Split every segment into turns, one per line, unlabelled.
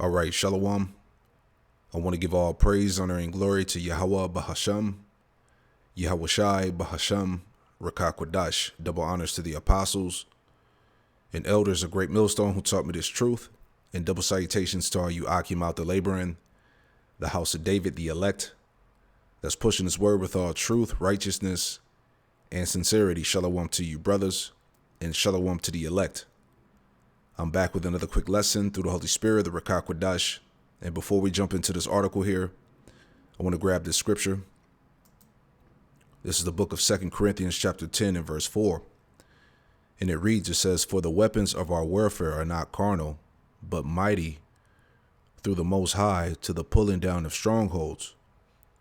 All right, Shalom. I want to give all praise, honor, and glory to Yahweh Bahasham, Yahweh Shai Bahasham, Rakakwadash. Double honors to the apostles and elders of Great Millstone who taught me this truth, and double salutations to all you Akim out the laboring, the house of David, the elect, that's pushing his word with all truth, righteousness, and sincerity. Shalom to you, brothers, and shalom to the elect. I'm back with another quick lesson through the Holy Spirit, the Rakakwadash. And before we jump into this article here, I want to grab this scripture. This is the book of 2 Corinthians chapter 10 and verse 4. And it reads, it says, "For the weapons of our warfare are not carnal, but mighty through the Most High to the pulling down of strongholds."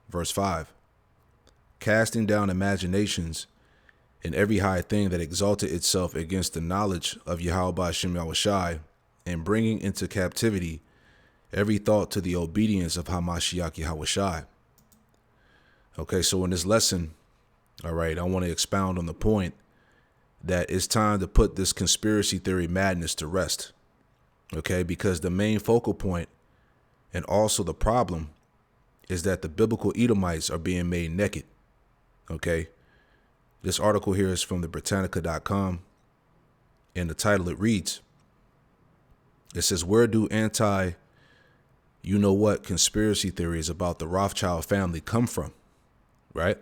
Verse 5, "Casting down imaginations and every high thing that exalted itself against the knowledge of Yahweh Hashem Yahushai, and bringing into captivity every thought to the obedience of Hamashiach Yahushai." Okay, so in this lesson, all right, I want to expound on the point that it's time to put this conspiracy theory madness to rest. Okay, because the main focal point and also the problem is that the biblical Edomites are being made naked. Okay, this article here is from the Britannica.com, and the title it reads, it says, "Where do you-know-what conspiracy theories about the Rothschild family come from?" Right?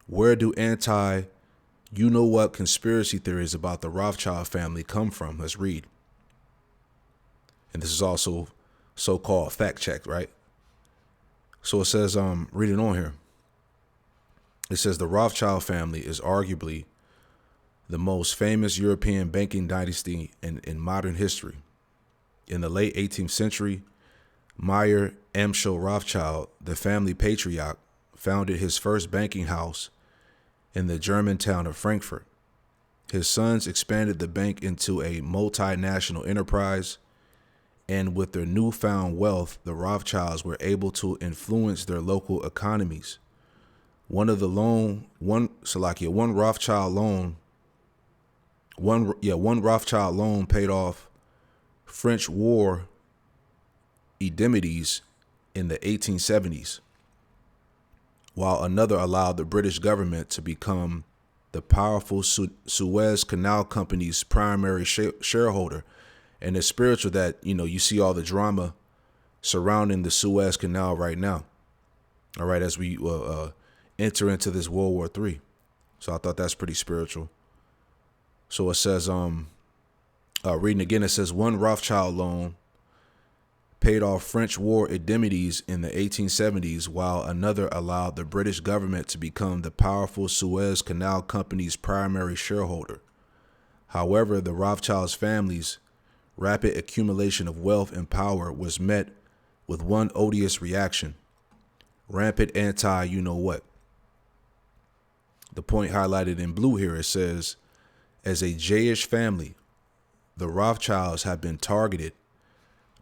Where do you-know-what conspiracy theories about the Rothschild family come from? Let's read. And this is also so-called fact check, right? So it says, reading on here. It says the Rothschild family is arguably the most famous European banking dynasty in modern history. In the late 18th century, Meyer Amschel Rothschild, the family patriarch, founded his first banking house in the German town of Frankfurt. His sons expanded the bank into a multinational enterprise, and with their newfound wealth, the Rothschilds were able to influence their local economies. One Rothschild loan paid off French war indemnities in the 1870s, while another allowed the British government to become the powerful Suez Canal Company's primary shareholder. And it's spiritual that, you see all the drama surrounding the Suez Canal right now. All right, as we enter into this World War III. So I thought that's pretty spiritual. So it says, reading again, it says, one Rothschild loan paid off French war indemnities in the 1870s, while another allowed the British government to become the powerful Suez Canal Company's primary shareholder. However, the Rothschilds family's rapid accumulation of wealth and power was met with one odious reaction: rampant anti-you-know-what. The point highlighted in blue here, it says, as a Jayish family, the Rothschilds have been targeted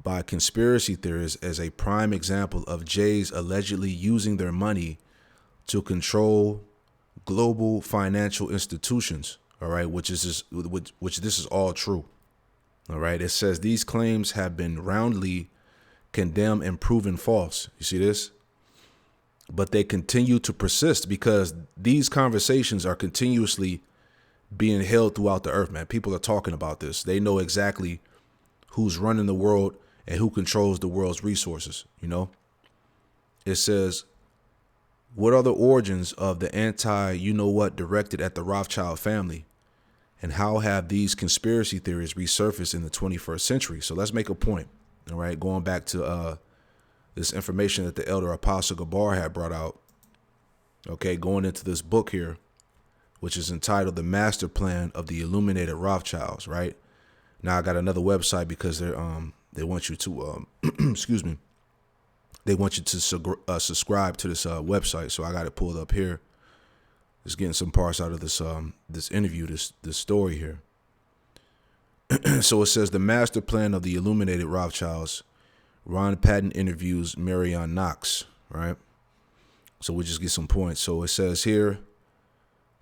by conspiracy theorists as a prime example of Jays allegedly using their money to control global financial institutions. All right, which this is all true. All right, it says these claims have been roundly condemned and proven false. You see this? But they continue to persist because these conversations are continuously being held throughout the earth, man. People are talking about this. They know exactly who's running the world and who controls the world's resources, It says, what are the origins of the anti-you-know-what directed at the Rothschild family? And how have these conspiracy theories resurfaced in the 21st century? So let's make a point, all right? Going back to this information that the elder Apostle Gabar had brought out, okay, going into this book here, which is entitled The Master Plan of the Illuminated Rothschilds, right? Now I got another website because they want you to, excuse me, they want you to subscribe to this website. So I got it pulled up here. Just getting some parts out of this this interview, this story here. So it says The Master Plan of the Illuminated Rothschilds. Ron Patton interviews Marion Knox, right? So we just get some points. So it says here,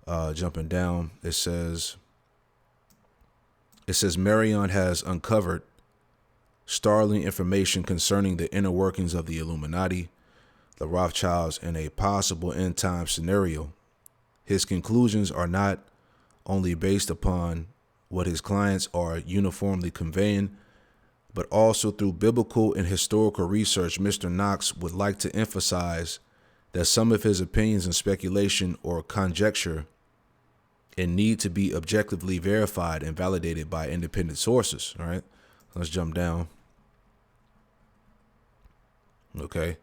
jumping down, it says Marion has uncovered startling information concerning the inner workings of the Illuminati, the Rothschilds, and a possible end time scenario. His conclusions are not only based upon what his clients are uniformly conveying, but also through biblical and historical research. Mr. Knox would like to emphasize that some of his opinions and speculation or conjecture and need to be objectively verified and validated by independent sources. All right, let's jump down. Okay,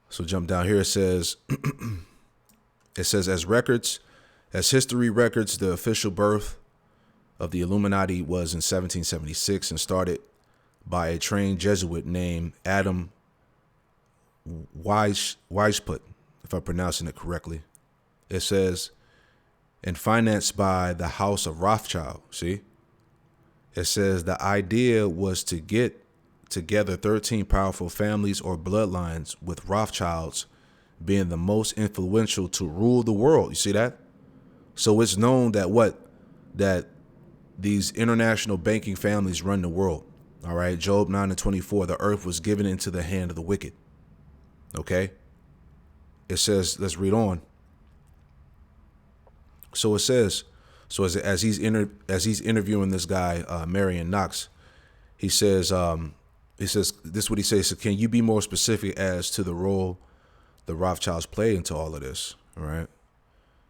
so jump down here. It says, as history records, the official birth of the Illuminati was in 1776 and started by a trained Jesuit named Adam Weishaupt, if I'm pronouncing it correctly. It says, and financed by the House of Rothschild. See, it says the idea was to get together 13 powerful families or bloodlines, with Rothschilds being the most influential to rule the world. You see that? So it's known that these international banking families run the world. All right. Job 9:24, the earth was given into the hand of the wicked. Okay. It says, let's read on. So it says, so as he's interviewing this guy, Marion Knox, he says, this is what he says. So can you be more specific as to the role the Rothschilds play into all of this? All right.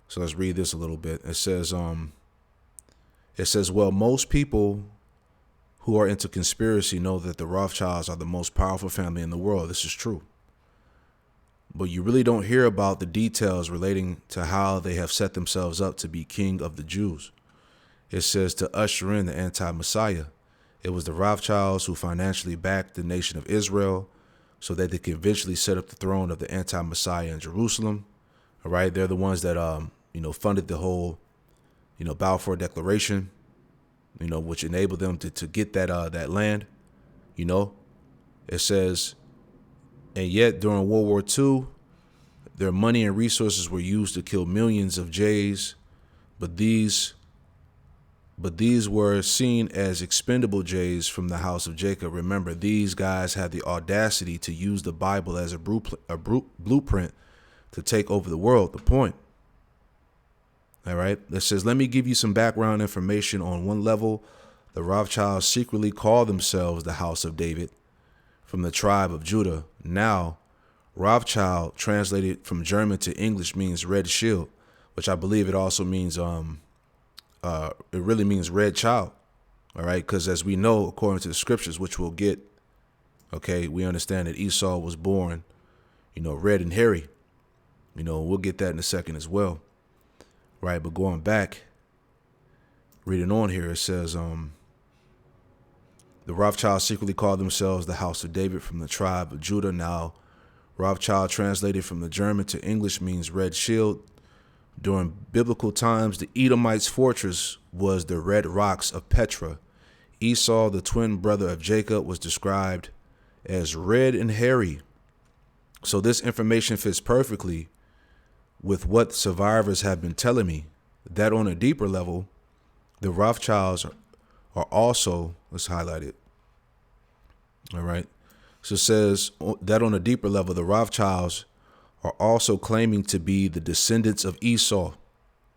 So let's read this a little bit. It says, well, most people who are into conspiracy know that the Rothschilds are the most powerful family in the world. This is true. But you really don't hear about the details relating to how they have set themselves up to be king of the Jews. It says to usher in the anti-Messiah. It was the Rothschilds who financially backed the nation of Israel so that they could eventually set up the throne of the anti-Messiah in Jerusalem. All right. They're the ones that, funded the whole, Balfour Declaration, which enabled them to get that land. It says, and yet during World War II, their money and resources were used to kill millions of Jays, but these were seen as expendable Jays from the house of Jacob. Remember, these guys had the audacity to use the Bible as a blueprint to take over the world. The point. All right. It says, let me give you some background information. On one level, the Rothschilds secretly call themselves the House of David from the tribe of Judah. Now, Rothschild, translated from German to English, means red shield, which I believe it also means, it really means red child. All right. Because as we know, according to the scriptures, which we'll get, okay, we understand that Esau was born, red and hairy. We'll get that in a second as well. Right. But going back, reading on here, it says, the Rothschilds secretly called themselves the House of David from the tribe of Judah. Now, Rothschild, translated from the German to English, means red shield. During biblical times, the Edomites' fortress was the red rocks of Petra. Esau, the twin brother of Jacob, was described as red and hairy. So this information fits perfectly with what survivors have been telling me, that on a deeper level, the Rothschilds are also, let's highlight it. All right. So it says that on a deeper level, the Rothschilds are also claiming to be the descendants of Esau.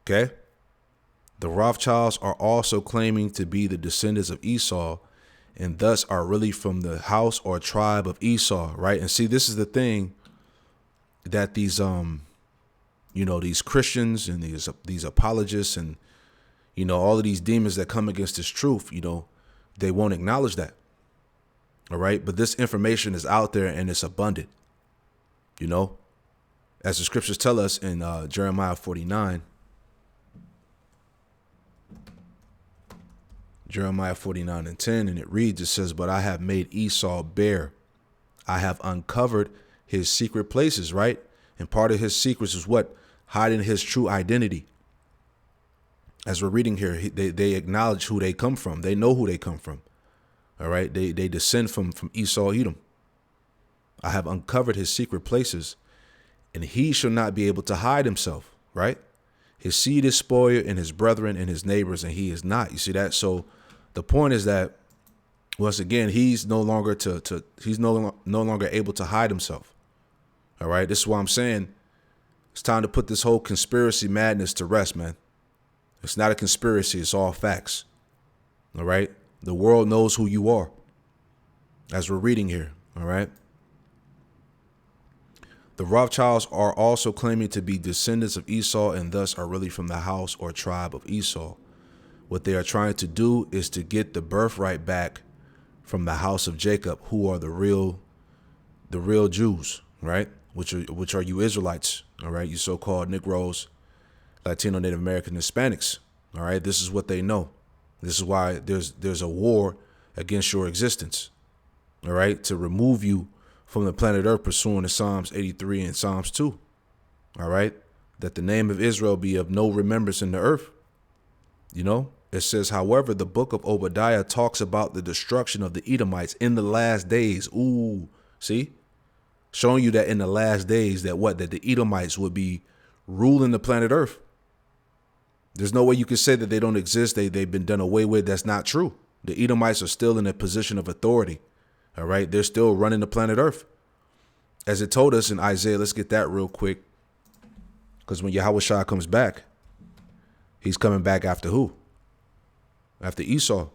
Okay. The Rothschilds are also claiming to be the descendants of Esau, and thus are really from the house or tribe of Esau. Right. And see, this is the thing that these, these Christians and these apologists and, all of these demons that come against this truth, they won't acknowledge that. All right. But this information is out there and it's abundant, as the scriptures tell us in Jeremiah 49. Jeremiah 49:10, and it reads, it says, but I have made Esau bare. I have uncovered his secret places, right? And part of his secrets is what? Hiding his true identity. As we're reading here, they acknowledge who they come from. They know who they come from. All right. They descend from Esau, Edom. I have uncovered his secret places, and he shall not be able to hide himself. Right. His seed is spoiled, and his brethren and his neighbors, and he is not. You see that? So the point is that, Once again, he's no longer he's no longer able to hide himself. All right. This is why I'm saying it's time to put this whole conspiracy madness to rest, man. It's not a conspiracy. It's all facts. All right. The world knows who you are, as we're reading here. All right. The Rothschilds are also claiming to be descendants of Esau and thus are really from the house or tribe of Esau. What they are trying to do is to get the birthright back from the house of Jacob, who are the real Jews, right? Which are you Israelites, all right? You so-called Negroes, Latino, Native American, Hispanics, all right? This is what they know. This is why there's a war against your existence, all right? To remove you from the planet Earth, pursuant to Psalms 83 and Psalms 2, all right? That the name of Israel be of no remembrance in the earth. You know, it says, however, the book of Obadiah talks about the destruction of the Edomites in the last days. Ooh, see? Showing you that in the last days that the Edomites would be ruling the planet Earth. There's no way you can say that they don't exist. They've been done away with. That's not true. The Edomites are still in a position of authority. All right. They're still running the planet Earth. As it told us in Isaiah, let's get that real quick. Because when Yahushua comes back, he's coming back after who? After Esau.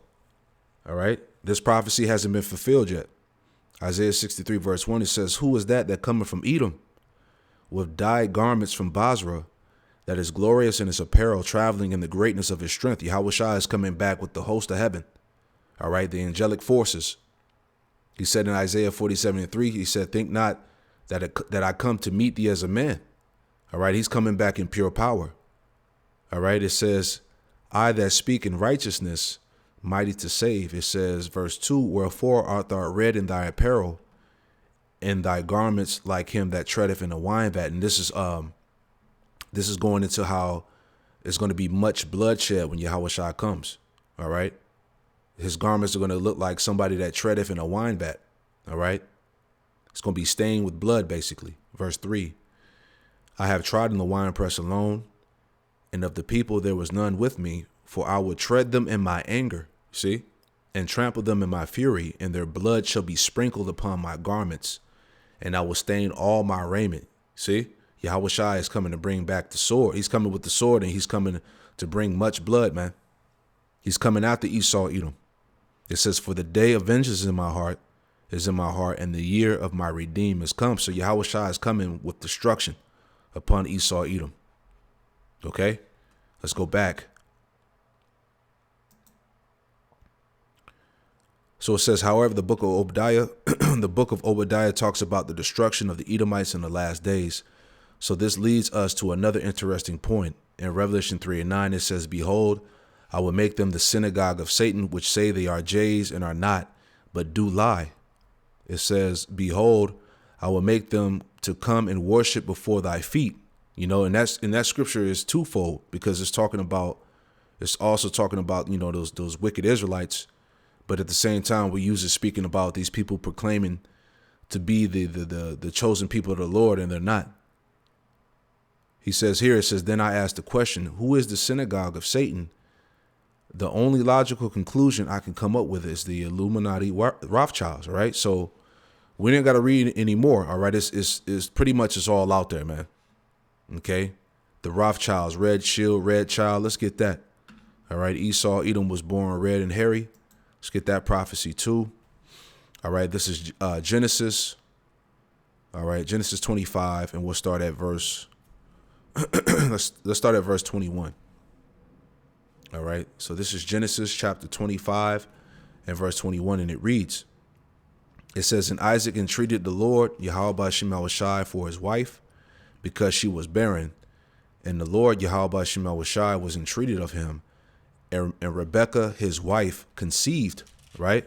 All right. This prophecy hasn't been fulfilled yet. Isaiah 63 verse 1, it says, who is that cometh from Edom with dyed garments from Basra, that is glorious in his apparel, traveling in the greatness of his strength? Yahushua is coming back with the host of heaven. All right. The angelic forces. He said in Isaiah 47:3, he said, think not that I come to meet thee as a man. All right. He's coming back in pure power. All right. It says, I that speak in righteousness, mighty to save. It says, verse 2, wherefore art thou red in thy apparel, and thy garments like him that treadeth in a wine vat. And this is going into how it's going to be much bloodshed when Yahushua comes. All right. His garments are going to look like somebody that treadeth in a wine vat. All right. It's going to be stained with blood, basically. Verse 3, I have trodden the winepress alone, and of the people there was none with me, for I will tread them in my anger, see, and trample them in my fury, and their blood shall be sprinkled upon my garments, and I will stain all my raiment. See, Yahushua is coming to bring back the sword. He's coming with the sword, and he's coming to bring much blood, man. He's coming after Esau, Edom. It says, for the day of vengeance is in my heart, and the year of my redeem is come. So Yahushua is coming with destruction upon Esau, Edom. Okay, let's go back. So it says, however, the book of Obadiah talks about the destruction of the Edomites in the last days. So this leads us to another interesting point. In Revelation 3:9, it says, behold, I will make them the synagogue of Satan, which say they are J's and are not, but do lie. It says, behold, I will make them to come and worship before thy feet. You know, and that scripture is twofold, because it's also talking about, you know, those wicked Israelites. But at the same time, we use it speaking about these people proclaiming to be the chosen people of the Lord, and they're not. He says here, it says, then I asked the question, who is the synagogue of Satan? The only logical conclusion I can come up with is the Illuminati Rothschilds. All right. So we ain't got to read anymore. All right. It's pretty much it's all out there, man. OK, the Rothschilds, red shield, red child. Let's get that. All right. Esau, Edom was born red and hairy. Let's get that prophecy, too. All right. This is Genesis. All right. Genesis 25. And we'll start at verse. let's start at verse 21. All right. So this is Genesis chapter 25 and verse 21. And it reads, it says, and Isaac entreated the Lord, Yahweh Shem Shai, for his wife, because she was barren. And the Lord, Yahweh Shem Shai, was entreated of him. And Rebekah, his wife, conceived. Right.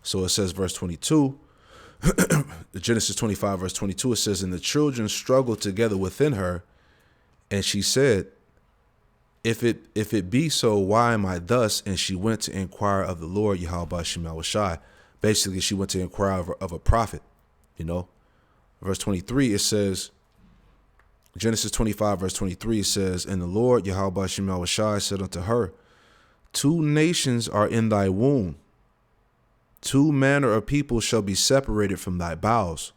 So it says, verse 22, Genesis 25, verse 22, it says, and the children struggled together within her. And she said, if it be so, why am I thus? And she went to inquire of the Lord, Yahweh Shem Shai. Basically, she went to inquire of a prophet, you know. Verse 23, it says, Genesis 25, verse 23, it says, and the Lord, Yahweh Shem Shai, said unto her, two nations are in thy womb, Two manner of people shall be separated from thy bowels,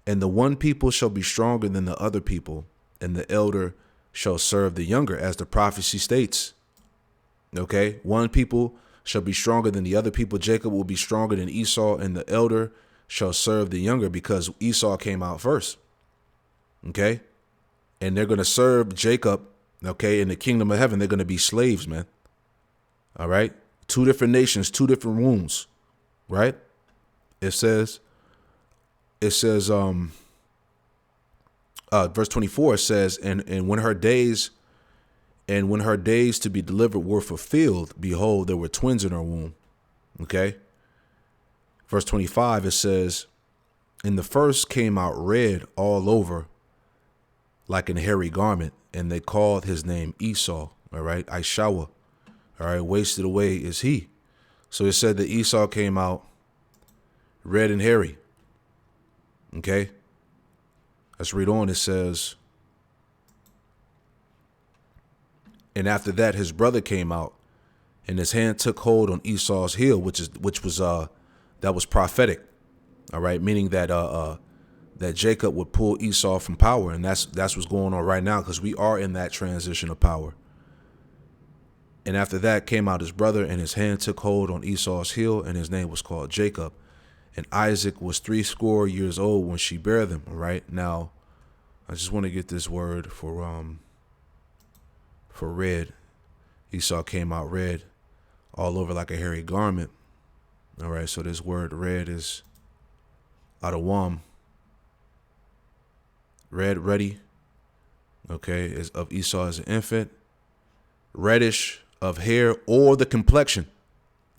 and the one people shall be stronger than the other people, and the elder shall serve the younger, as the prophecy states. Okay, one people shall be stronger than the other people. Jacob will be stronger than Esau, and the elder shall serve the younger, because Esau came out first. Okay, and they're going to serve Jacob. Okay, in the kingdom of heaven, they're going to be slaves, man. All right, two different nations, two different wombs. Right? It says, verse 24 says, and when her days to be delivered were fulfilled, behold, there were twins in her womb. Okay. Verse 25, it says, and the first came out red all over like an hairy garment, and they called his name Esau. All right. Ishawa. All right. Wasted away is he. So it said that Esau came out red and hairy. Okay. Let's read on. It says, and after that, his brother came out, and his hand took hold on Esau's heel, which was prophetic. All right. Meaning that, that Jacob would pull Esau from power. And that's what's going on right now, because we are in that transition of power. And after that came out his brother, and his hand took hold on Esau's heel, and his name was called Jacob. And Isaac was 80 years old when she bare them. All right. Now, I just want to get this word for red. Esau came out red all over like a hairy garment. All right. So this word red is Adawam. Red, ready. Okay. Is of Esau as an infant. Reddish of hair or the complexion.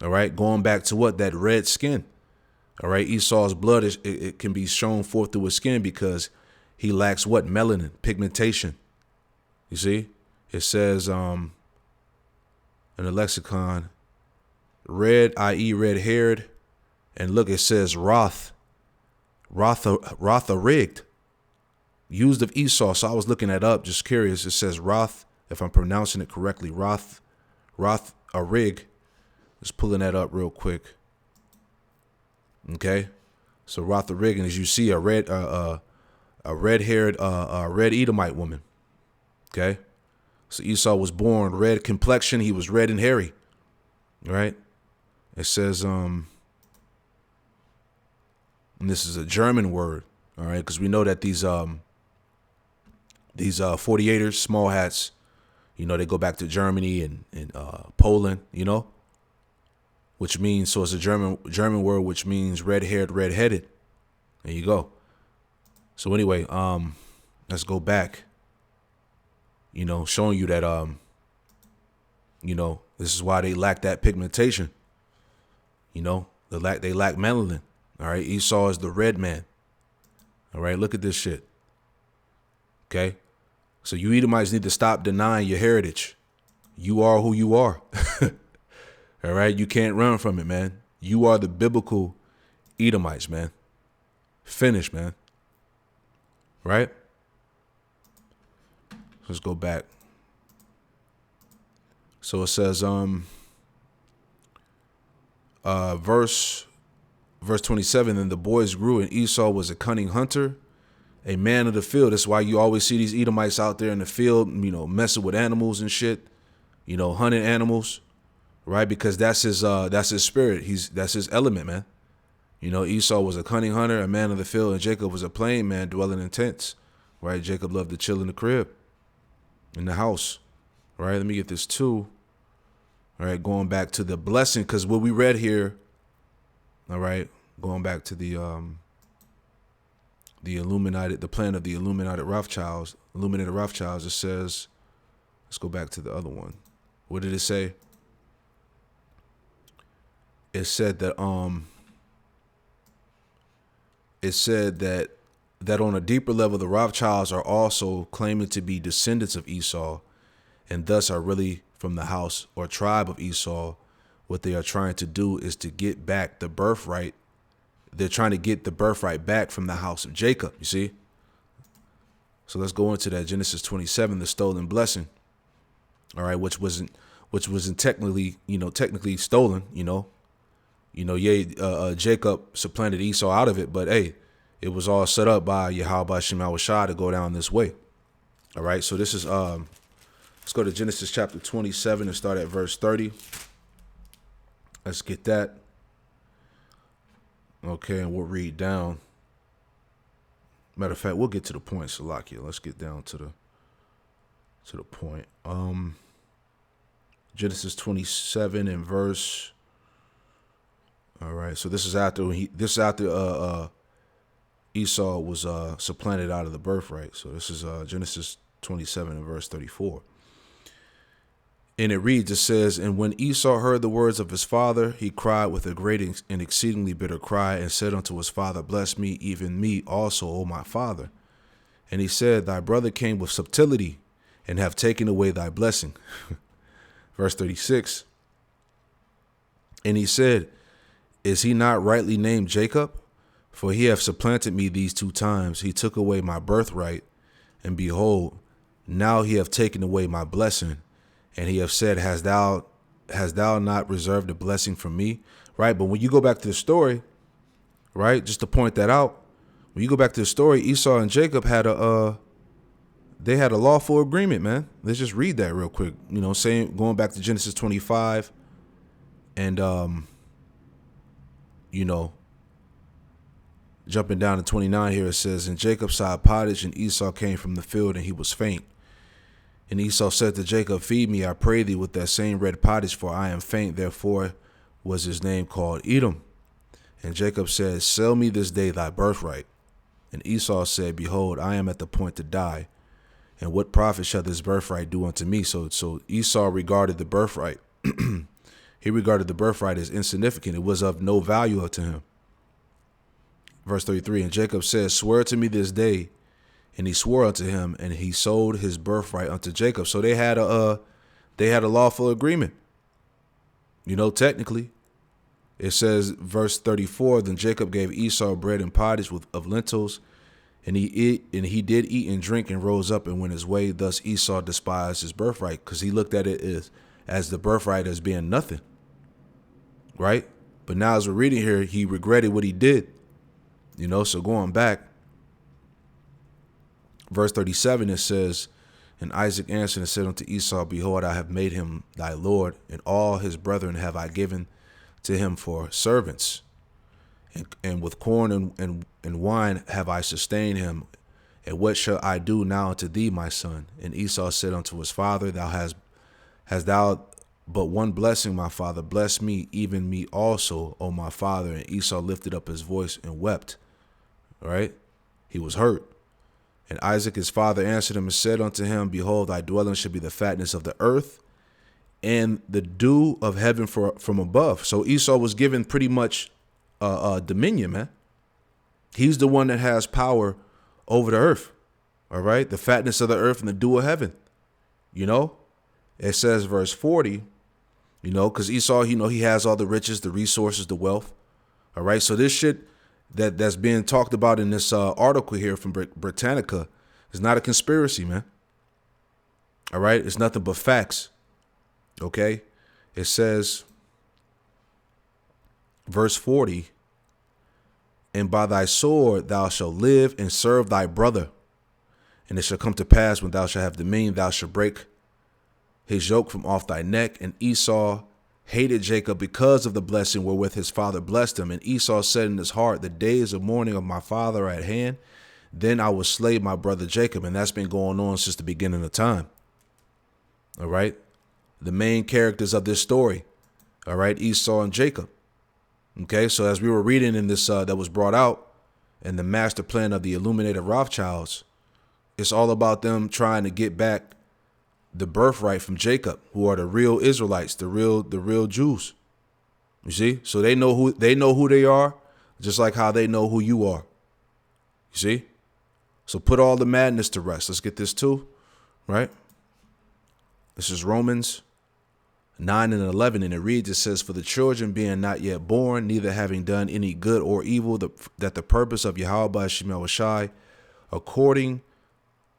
All right. Going back to what? That red skin. All right. Esau's blood it can be shown forth through his skin because he lacks what? Melanin, pigmentation. You see? It says in the lexicon, red, i.e. red haired. And look, it says Rotha rigged. Used of Esau. So I was looking that up, just curious. It says Roth, if I'm pronouncing it correctly, Roth a rig. Just pulling that up real quick. Okay. So Roth a rig, and as you see, a red-haired red Edomite woman. Okay. So Esau was born red complexion. He was red and hairy. Right. It says, and this is a German word. All right. Because we know that these 48ers, small hats, you know, they go back to Germany and Poland, you know, which means, so it's a German word, which means red-haired, red-headed. There you go. So anyway, let's go back, you know, showing you that, you know, this is why they lack that pigmentation. You know, they lack melanin. All right. Esau is the red man. All right. Look at this shit. Okay. So you Edomites need to stop denying your heritage. You are who you are. All right. You can't run from it, man. You are the biblical Edomites, man. Finish, man. Right. Let's go back. So it says, verse 27, and the boys grew, and Esau was a cunning hunter, a man of the field. That's why you always see these Edomites out there in the field, you know, messing with animals and shit, you know, hunting animals, right? Because that's his spirit. That's his element, man. You know, Esau was a cunning hunter, a man of the field, and Jacob was a plain man dwelling in tents, right? Jacob loved to chill in the crib, in the house, right? Let me get this too. All right, going back to the blessing, because what we read here, all right, going back to the Illuminated, the plan of the illuminated Rothschilds, it says, let's go back to the other one. What did it say? It said that on a deeper level, the Rothschilds are also claiming to be descendants of Esau, and thus are really from the house or tribe of Esau. What they are trying to do is to get back the birthright. They're trying to get the birthright back from the house of Jacob, you see? So let's go into that. Genesis 27, the stolen blessing. All right, which wasn't technically stolen, you know. Jacob supplanted Esau out of it, but hey, it was all set up by Yahweh Shema Shah to go down this way. All right, so this is let's go to Genesis chapter 27 and start at verse 30. Let's get that. Okay, and we'll read down. Matter of fact, we'll get to the point, Salakia. Let's get down to the point. Genesis 27 and verse. All right, so this is after Esau was supplanted out of the birthright. So this is Genesis 27 and verse 34. And it reads, it says, and when Esau heard the words of his father, he cried with a great and exceedingly bitter cry, and said unto his father, bless me, even me also, O my father. And he said, thy brother came with subtlety, and have taken away thy blessing. Verse 36. And he said, is he not rightly named Jacob? For he hath supplanted me these 2 times. He took away my birthright, and behold, now he hath taken away my blessing. And he hath said, hast thou not reserved a blessing for me? Right? But when you go back to the story, right, just to point that out, when you go back to the story, Esau and Jacob had a lawful agreement, man. Let's just read that real quick. Going back to Genesis 25 and, jumping down to 29 here, it says, and Jacob sowed pottage, and Esau came from the field, and he was faint. And Esau said to Jacob, feed me, I pray thee, with that same red pottage, for I am faint. Therefore was his name called Edom. And Jacob said, sell me this day thy birthright. And Esau said, behold, I am at the point to die. And what profit shall this birthright do unto me? So Esau regarded the birthright. He regarded the birthright as insignificant. It was of no value to him. Verse 33, and Jacob said, swear to me this day. And he swore unto him, and he sold his birthright unto Jacob. So they had a lawful agreement. Technically, it says, verse 34, then Jacob gave Esau bread and pottage of lentils, and he did eat and drink and rose up and went his way. Thus Esau despised his birthright, because he looked at it as the birthright as being nothing. Right? But now as we're reading here, he regretted what he did. So going back, verse 37, it says, and Isaac answered and said unto Esau, behold, I have made him thy lord, and all his brethren have I given to him for servants. And with corn and wine have I sustained him. And what shall I do now unto thee, my son? And Esau said unto his father, hast thou but one blessing, my father? Bless me, even me also, O my father. And Esau lifted up his voice and wept. All right? He was hurt. And Isaac his father answered him and said unto him, behold, thy dwelling should be the fatness of the earth and the dew of heaven from above. So Esau was given pretty much dominion, man. He's the one that has power over the earth. All right. The fatness of the earth and the dew of heaven. It says verse 40, because Esau, he has all the riches, the resources, the wealth. All right. So this shit that's being talked about in this article here from Britannica is not a conspiracy, man. All right. It's nothing but facts. Okay. It says, verse 40, and by thy sword thou shalt live and serve thy brother. And it shall come to pass, when thou shalt have dominion, thou shalt break his yoke from off thy neck. And Esau hated Jacob because of the blessing wherewith his father blessed him. And Esau said in his heart, the days of mourning of my father are at hand. Then I will slay my brother Jacob. And that's been going on since the beginning of time. All right. The main characters of this story. All right. Esau and Jacob. Okay. So as we were reading in this, that was brought out in the master plan of the Illuminated Rothschilds, it's all about them trying to get back the birthright from Jacob, who are the real Israelites, the real Jews. You see? So they know who they are, just like how they know who you are. You see? So put all the madness to rest. Let's get this too, right? This is Romans 9 and 11, and it reads, it says, for the children being not yet born, neither having done any good or evil, that the purpose of Yahweh Shema Shai, according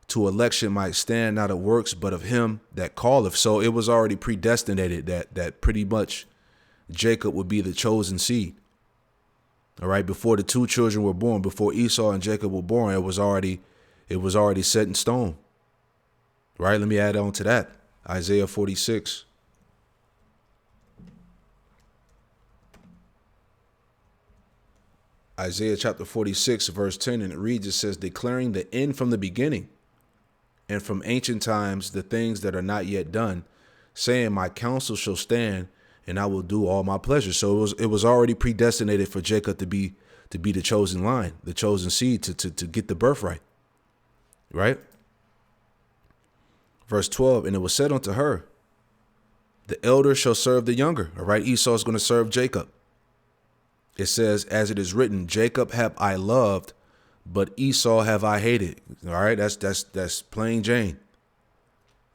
to election, might stand, not of works, but of him that calleth. So it was already predestinated that pretty much Jacob would be the chosen seed. All right, before the two children were born, before Esau and Jacob were born, it was already set in stone. Right? Let me add on to that. Isaiah 46. Isaiah chapter 46, verse 10, and it reads, it says, declaring the end from the beginning, and from ancient times the things that are not yet done, saying, my counsel shall stand, and I will do all my pleasure. So it was already predestinated for Jacob to be the chosen line, the chosen seed, to get the birthright. Right? Verse 12, and it was said unto her, the elder shall serve the younger. All right, Esau is going to serve Jacob. It says, as it is written, Jacob have I loved, but Esau have I hated. All right, that's plain Jane.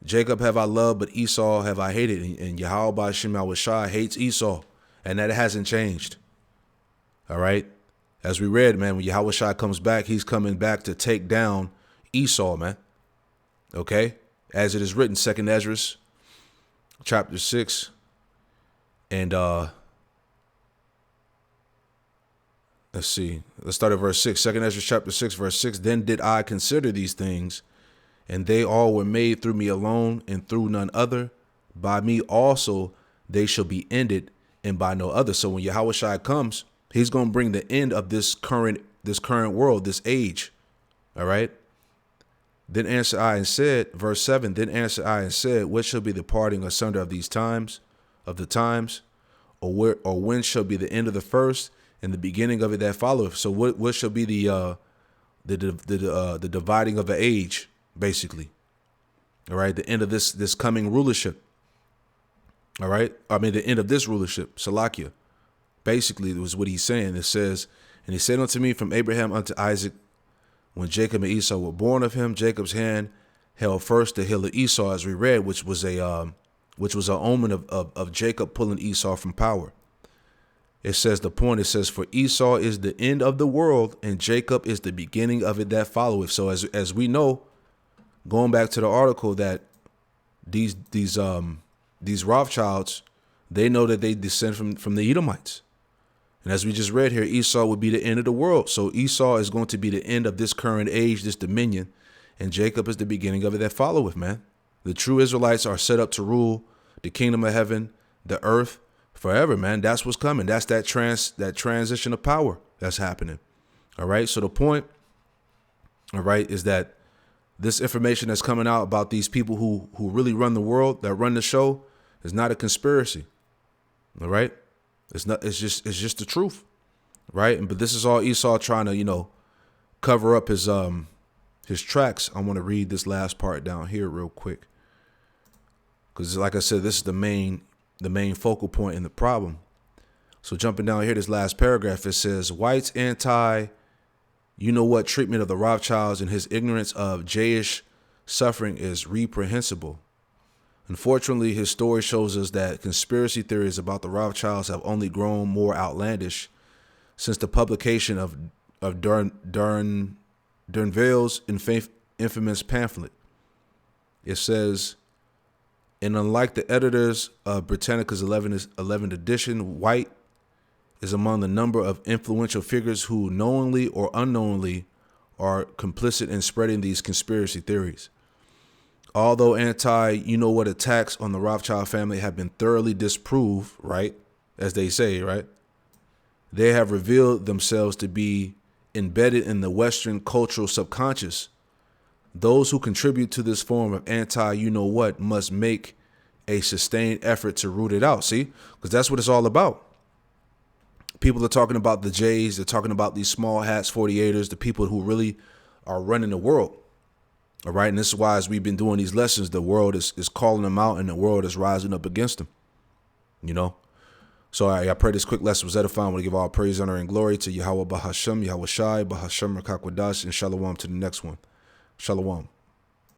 Jacob have I loved, but Esau have I hated. And Yahweh Ba'ashem Yahushua hates Esau, and that hasn't changed. All right, as we read, man, when Yahushua comes back, he's coming back to take down Esau, man. Okay, as it is written, 2nd Ezra, chapter 6, and let's see. Let's start at verse 6. 2nd Ezra chapter 6, verse 6. Then did I consider these things, and they all were made through me alone, and through none other. By me also they shall be ended, and by no other. So when Yahushua comes, he's going to bring the end of this current world, this age. All right. Then answered I and said, verse 7. Then answered I and said, what shall be the parting asunder of these times, of the times, or when shall be the end of the first, and the beginning of it that followeth? So what shall be the dividing of the age, basically? All right, the end of this coming rulership. All right, I mean the end of this rulership, Salakia. Basically, it was what he's saying. It says, and he said unto me, from Abraham unto Isaac, when Jacob and Esau were born of him, Jacob's hand held first the heel of Esau, as we read, which was a omen of Jacob pulling Esau from power. It says the point, it says, for Esau is the end of the world, and Jacob is the beginning of it that followeth. So as we know, going back to the article, that these Rothschilds, they know that they descend from the Edomites. And as we just read here, Esau would be the end of the world. So Esau is going to be the end of this current age, this dominion, and Jacob is the beginning of it that followeth, man. The true Israelites are set up to rule the kingdom of heaven, the earth, forever, man. That's what's coming. That's that transition of power that's happening. All right. So the point, all right, is that this information that's coming out about these people who really run the world, that run the show, is not a conspiracy. All right. It's not. It's just the truth. Right. But this is all Esau trying to, cover up his tracks. I want to read this last part down here real quick, because like I said, this is the main focal point in the problem. So jumping down here, this last paragraph, it says, whites anti, treatment of the Rothschilds and his ignorance of Jewish suffering is reprehensible. Unfortunately, his story shows us that conspiracy theories about the Rothschilds have only grown more outlandish since the publication of D'Urneville's infamous pamphlet. It says, and unlike the editors of Britannica's 11th edition, White is among the number of influential figures who knowingly or unknowingly are complicit in spreading these conspiracy theories. Although attacks on the Rothschild family have been thoroughly disproved, right, as they say, right, they have revealed themselves to be embedded in the Western cultural subconscious. Those who contribute to this form of must make a sustained effort to root it out. See, because that's what it's all about. People are talking about the Jays. They're talking about these small hats, 48ers, the people who really are running the world. All right. And this is why, as we've been doing these lessons, the world is calling them out and the world is rising up against them. So I pray this quick lesson was edifying. I want to give all praise, honor, and glory to Yahweh Bahashem, Yahweh Shai, Bahashem Rakakwadash, and Shalom to the next one. Shalom.